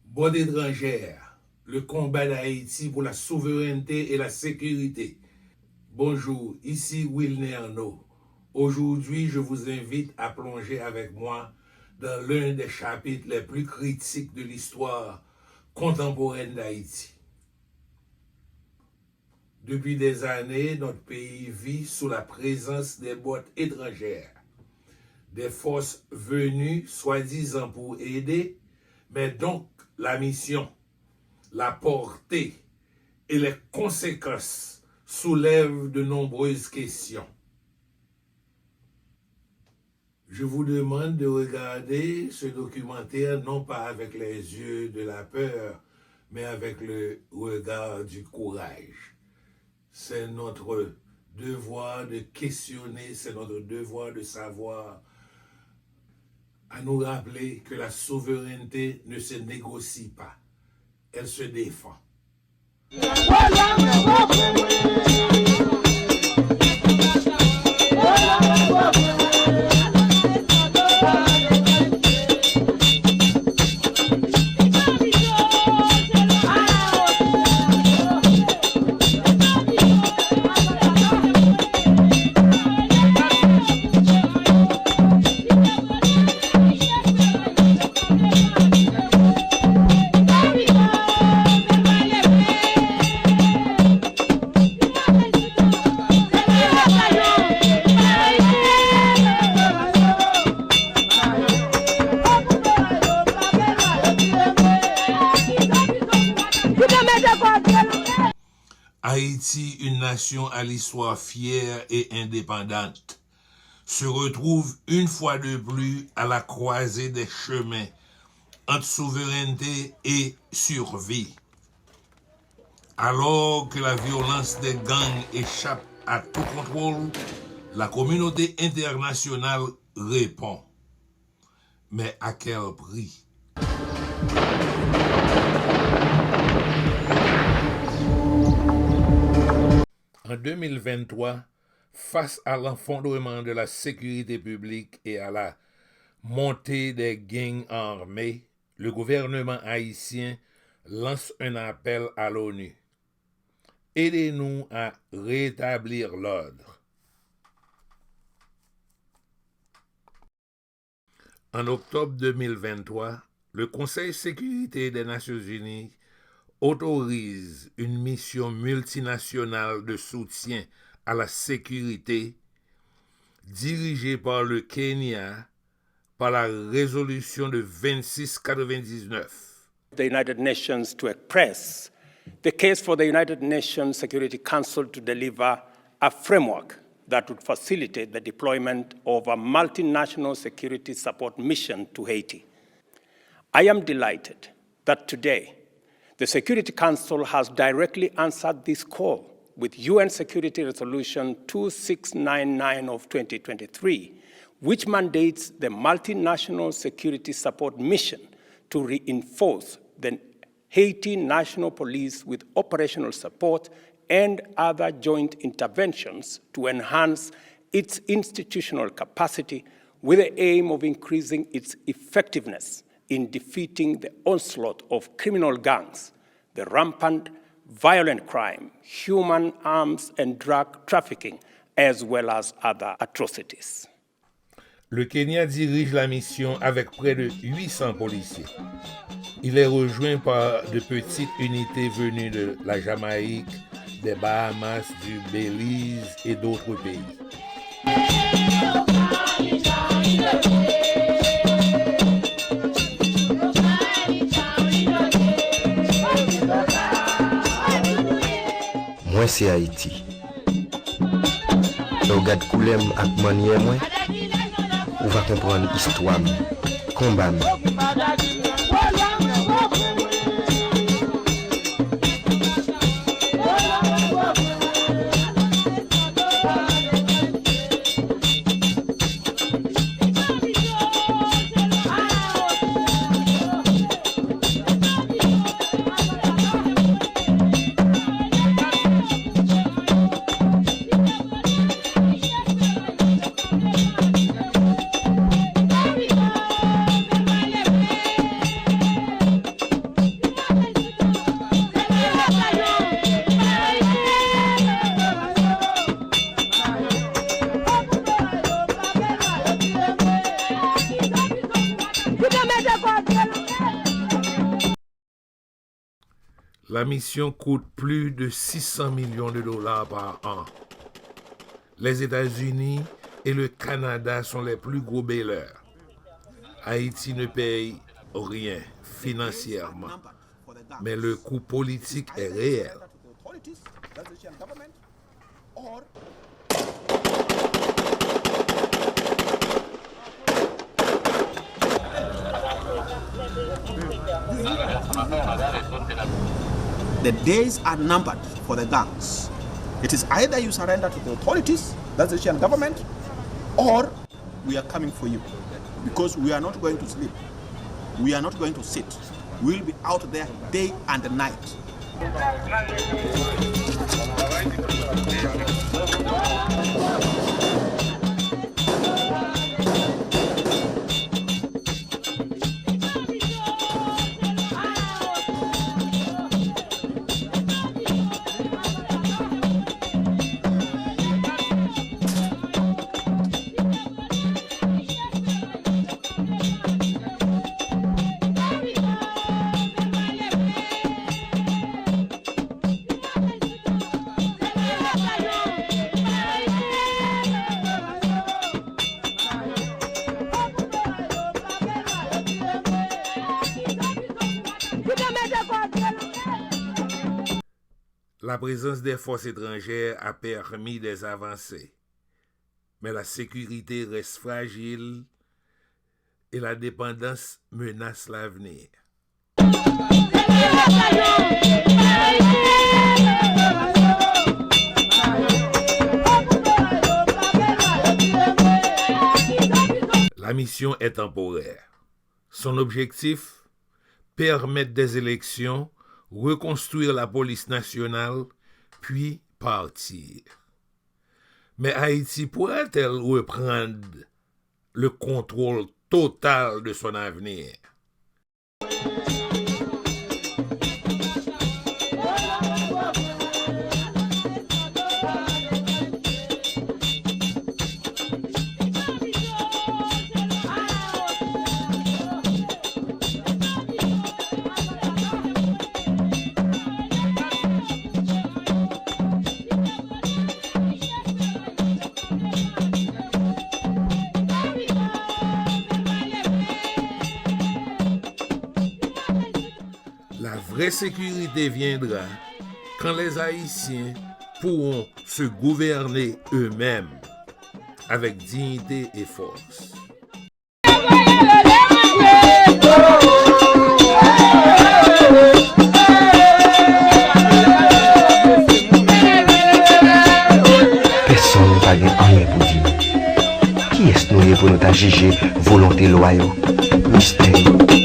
Bonne étrangère, le combat d'Haïti pour la souveraineté et la sécurité. Bonjour, ici Wilner Arnaud. Aujourd'hui, je vous invite à plonger avec moi dans l'un des chapitres les plus critiques de l'histoire contemporaine d'Haïti. Depuis des années, notre pays vit sous la présence des bottes étrangères, des forces venues soi-disant pour aider, mais donc la mission, la portée et les conséquences soulèvent de nombreuses questions. Je vous demande de regarder ce documentaire non pas avec les yeux de la peur, mais avec le regard du courage. C'est notre devoir de questionner, c'est notre devoir de savoir, à nous rappeler que la souveraineté ne se négocie pas, elle se défend. Haïti, une nation à l'histoire fière et indépendante, se retrouve une fois de plus à la croisée des chemins entre souveraineté et survie. Alors que la violence des gangs échappe à tout contrôle, la communauté internationale répond. Mais à quel prix? En 2023, face à l'effondrement de la sécurité publique et à la montée des gangs armés, le gouvernement haïtien lance un appel à l'ONU. Aidez-nous à rétablir l'ordre. En octobre 2023, le Conseil de sécurité des Nations Unies autorise une mission multinationale de soutien à la sécurité dirigée par le Kenya par la résolution de 2699. The United Nations to express the case for the United Nations Security Council to deliver a framework that would facilitate the deployment of a multinational security support mission to Haiti. I am delighted that today the Security Council has directly answered this call with UN Security Resolution 2699 of 2023, which mandates the multinational security support mission to reinforce the Haiti National Police with operational support and other joint interventions to enhance its institutional capacity with the aim of increasing its effectiveness in defeating the onslaught of criminal gangs, the rampant violent crime, human arms and drug trafficking, as well as other atrocities. Le Kenya dirige la mission avec près de 800 policiers. Il est rejoint par de petites unités venues de la Jamaïque, des Bahamas, du Belize et d'autres pays. Moi c'est Haïti. Je regarde coulem ak manière moi, on va comprendre l'histoire, combat. La mission coûte plus de 600 millions de dollars par an. Les États-Unis et le Canada sont les plus gros bailleurs. Haïti ne paye rien financièrement, mais le coût politique est réel. The days are numbered for the gangs. It is either you surrender to the authorities, that's the Haitian government, or we are coming for you. Because we are not going to sleep. We are not going to sit. We will be out there day and night. La présence des forces étrangères a permis des avancées, mais la sécurité reste fragile et la dépendance menace l'avenir. La mission est temporaire. Son objectif, permettre des élections, reconstruire la police nationale, puis partir. Mais Haïti pourra-t-elle reprendre le contrôle total de son avenir? La vraie sécurité viendra quand les Haïtiens pourront se gouverner eux-mêmes avec dignité et force. Personne ne va rien pour dire. Qui est-ce nous pour nous juger volonté loyale? Mystère.